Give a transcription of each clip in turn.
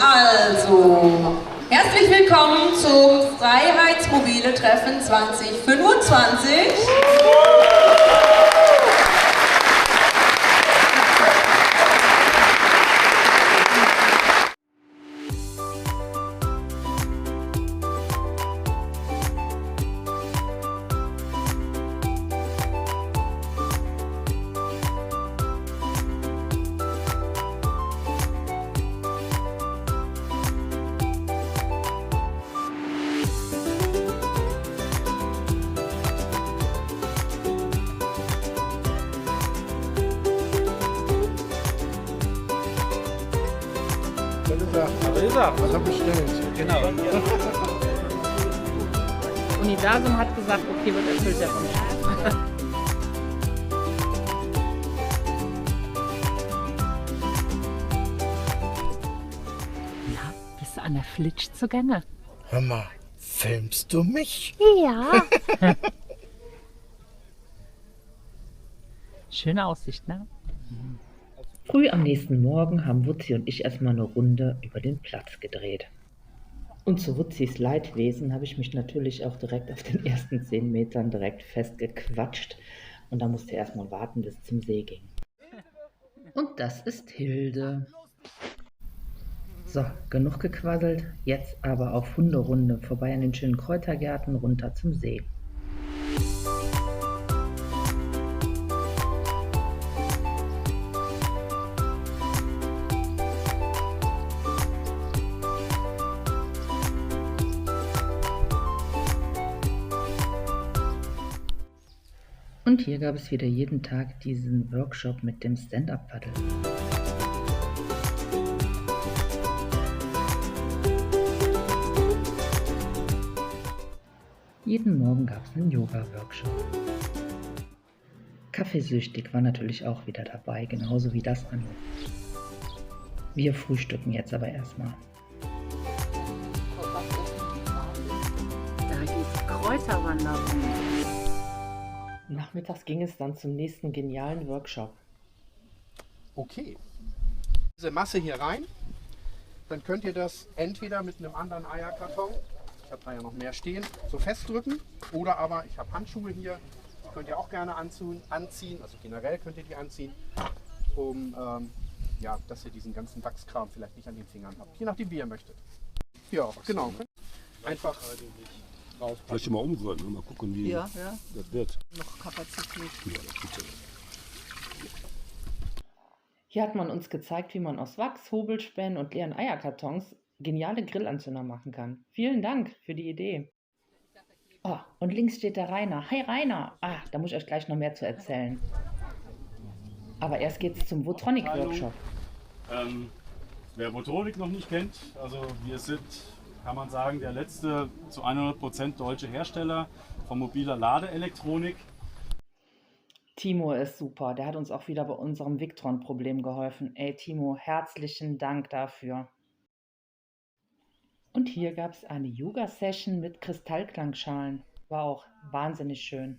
Also, herzlich willkommen zum Freiheitsmobile-Treffen 2025. Was er bestellt. Genau. Universum hat gesagt, okay, wird erfüllt der Wunsch. Na, bist du an der Flitsch zugange? Hör mal, filmst du mich? Ja. Schöne Aussicht, ne? Früh am nächsten Morgen haben Wutzi und ich erstmal eine Runde über den Platz gedreht. Und zu Wutzis Leidwesen habe ich mich natürlich auch direkt auf den ersten 10 Metern direkt festgequatscht. Und da musste erstmal warten, bis es zum See ging. Und das ist Hilde. So, genug gequasselt. Jetzt aber auf Hunderunde vorbei an den schönen Kräutergärten runter zum See. Und hier gab es wieder jeden Tag diesen Workshop mit dem Stand-Up-Paddle. Jeden Morgen gab es einen Yoga-Workshop. Kaffeesüchtig war natürlich auch wieder dabei, genauso wie das andere. Wir frühstücken jetzt aber erstmal. Da geht's Kräuterwanderung. Nachmittags ging es dann zum nächsten genialen Workshop. Okay. Diese Masse hier rein, dann könnt ihr das entweder mit einem anderen Eierkarton, ich habe da ja noch mehr stehen, so festdrücken, oder aber ich habe Handschuhe hier, die könnt ihr auch gerne anziehen, also generell könnt ihr die anziehen, um ja, dass ihr diesen ganzen Wachskram vielleicht nicht an den Fingern habt, je nachdem wie ihr möchtet. Ja, genau. Einfach drauf. Vielleicht mal umrühren, mal gucken, wie das wird. Noch Kapazität. Ja, das tut ja. Hier hat man uns gezeigt, wie man aus Wachs, Hobelspänen und leeren Eierkartons geniale Grillanzünder machen kann. Vielen Dank für die Idee. Oh, und links steht der Rainer. Hi Rainer! Da muss ich euch gleich noch mehr zu erzählen. Aber erst geht's zum Votronic-Workshop. Wer Votronic noch nicht kennt, also wir sind, kann man sagen, der letzte zu 100% deutsche Hersteller von mobiler Ladeelektronik. Timo ist super, der hat uns auch wieder bei unserem Victron-Problem geholfen. Ey Timo, herzlichen Dank dafür. Und hier gab es eine Yoga-Session mit Kristallklangschalen. War auch wahnsinnig schön.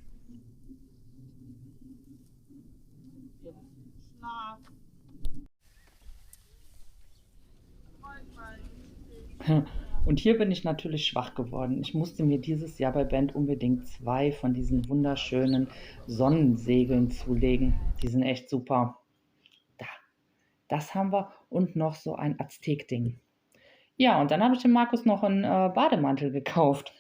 Und hier bin ich natürlich schwach geworden. Ich musste mir dieses Jahr bei Band unbedingt 2 von diesen wunderschönen Sonnensegeln zulegen. Die sind echt super. Das haben wir und noch so ein Aztek-Ding. Ja, und dann habe ich dem Markus noch einen Bademantel gekauft.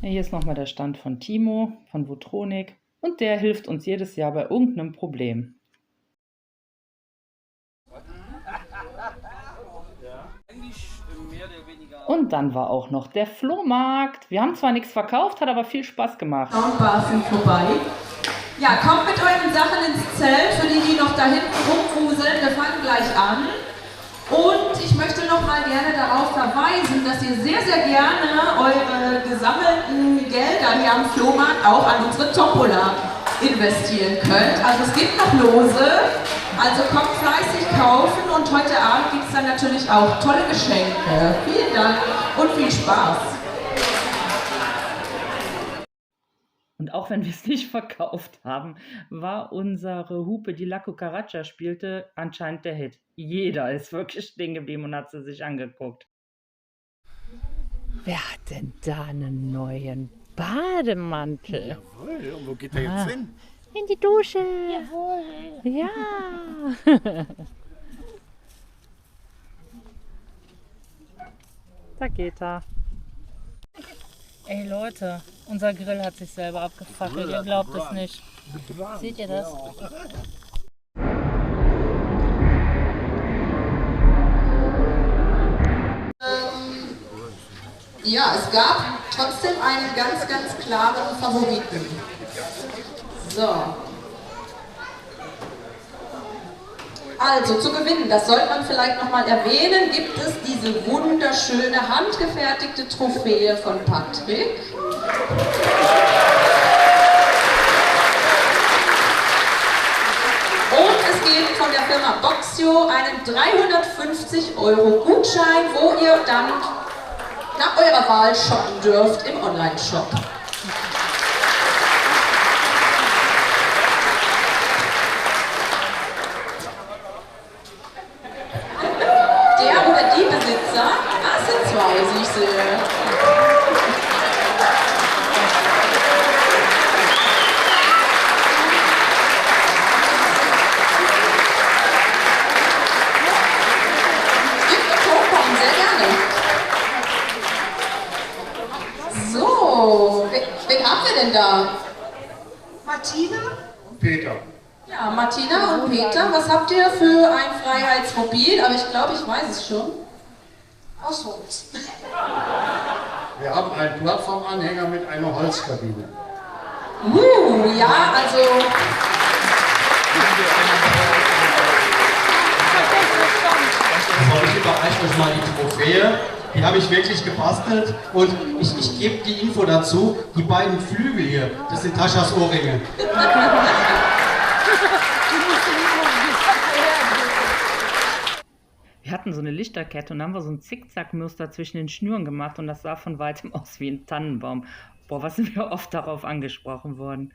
Hier ist nochmal der Stand von Timo, von Votronic. Und der hilft uns jedes Jahr bei irgendeinem Problem. Und dann war auch noch der Flohmarkt. Wir haben zwar nichts verkauft, hat aber viel Spaß gemacht. Soundbars sind vorbei. Ja, kommt mit euren Sachen ins Zelt, für die noch da hinten rumwuseln. Wir fangen gleich an. Und ich möchte noch mal gerne darauf verweisen, dass ihr sehr, sehr gerne eure gesammelten Gelder hier am Flohmarkt auch an unsere Tombola investieren könnt. Also es gibt noch Lose, also kommt fleißig kaufen und heute Abend gibt es dann natürlich auch tolle Geschenke. Vielen Dank und viel Spaß. Und Und auch wenn wir es nicht verkauft haben, war unsere Hupe, die La Cucaracha spielte, anscheinend der Hit. Jeder ist wirklich stehen geblieben und hat sie sich angeguckt. Wer hat denn da einen neuen Bademantel? Jawohl, und wo geht der jetzt hin? In die Dusche. Jawohl. Ja. Da geht er. Ey Leute, unser Grill hat sich selber abgefackelt. Ihr glaubt es nicht. Seht ihr das? Ja, es gab trotzdem einen ganz, ganz klaren Favoriten. So. Also zu gewinnen, das sollte man vielleicht nochmal erwähnen, gibt es diese wunderschöne handgefertigte Trophäe von Patrick. Und es gibt von der Firma Boxio einen 350 € Gutschein, wo ihr dann nach eurer Wahl shoppen dürft im Online-Shop. Der oder die Besitzer, das sind zwei, wie ich sehe. Gibt eine Tonpombe, sehr gerne. So, wen haben wir denn da? Martina? Peter. Ja, Martina und Peter, was habt ihr für ein Freiheitsmobil? Aber ich glaube, ich weiß es schon. Aus Holz. Wir haben einen Plattformanhänger mit einer Holzkabine. Ja, also... Ich überreiche euch mal die Trophäe. Die habe ich wirklich gebastelt und ich gebe die Info dazu. Die beiden Flügel hier, das sind Taschas Ohrringe. Wir hatten so eine Lichterkette und dann haben wir so ein Zickzackmuster zwischen den Schnüren gemacht und das sah von weitem aus wie ein Tannenbaum. Boah, was sind wir oft darauf angesprochen worden.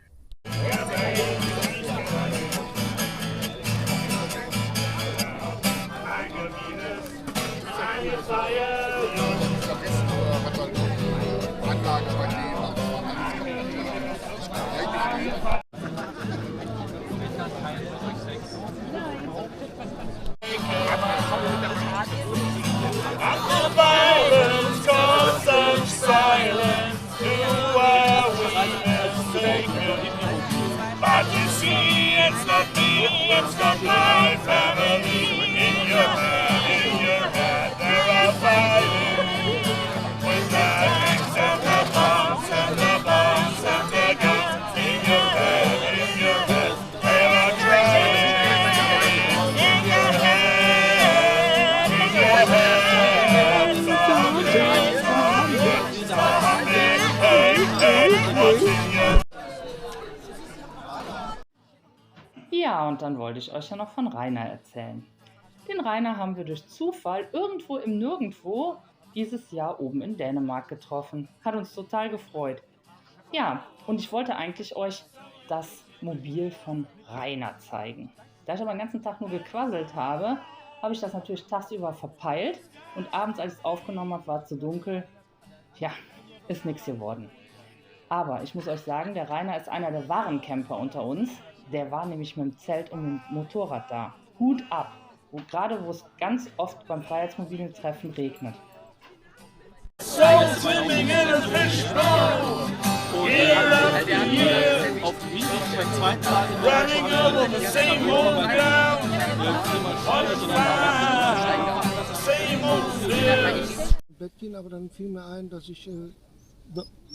But you see, it's not me, it's not my family. In your head, there are fighting. With the tanks and the bombs and the bombs and the guns. In your head, there are trying. In your head, Ja, und dann wollte ich euch ja noch von Rainer erzählen. Den Rainer haben wir durch Zufall irgendwo im Nirgendwo dieses Jahr oben in Dänemark getroffen. Hat uns total gefreut. Ja, und ich wollte eigentlich euch das Mobil von Rainer zeigen. Da ich aber den ganzen Tag nur gequasselt habe, habe ich das natürlich tagsüber verpeilt und abends, als ich es aufgenommen habe, war es zu dunkel. Ja, ist nichts geworden. Aber ich muss euch sagen, der Rainer ist einer der wahren Camper unter uns. Der war nämlich mit dem Zelt und mit dem Motorrad da. Hut ab. Gerade wo es ganz oft beim Freiheitsmobilen Treffen regnet. Bettchen, aber dann fiel mir ein, dass ich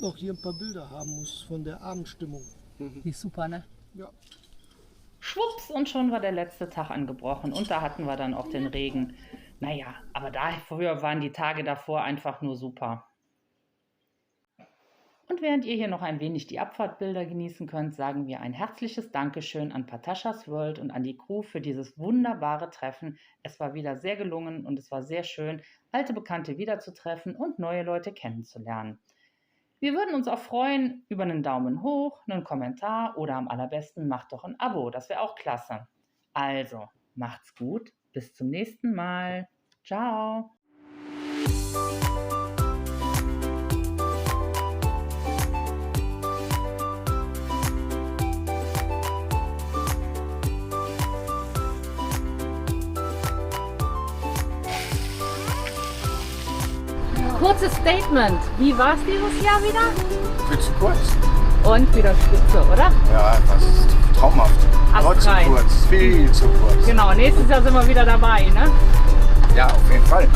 noch hier ein paar Bilder haben muss von der Abendstimmung. Die ist super, ne? Ja. Schwupps, und schon war der letzte Tag angebrochen und da hatten wir dann auch den Regen. Naja, aber dafür waren die Tage davor einfach nur super. Und während ihr hier noch ein wenig die Abfahrtbilder genießen könnt, sagen wir ein herzliches Dankeschön an Patashas World und an die Crew für dieses wunderbare Treffen. Es war wieder sehr gelungen und es war sehr schön, alte Bekannte wiederzutreffen und neue Leute kennenzulernen. Wir würden uns auch freuen über einen Daumen hoch, einen Kommentar oder am allerbesten macht doch ein Abo, das wäre auch klasse. Also, macht's gut, bis zum nächsten Mal. Ciao. Kurzes Statement. Wie war es dieses Jahr wieder? Viel zu kurz. Und wieder spitze, oder? Ja, das ist traumhaft. Trotzdem Astrein. kurz. Viel zu kurz. Genau, nächstes Jahr sind wir wieder dabei, ne? Ja, auf jeden Fall.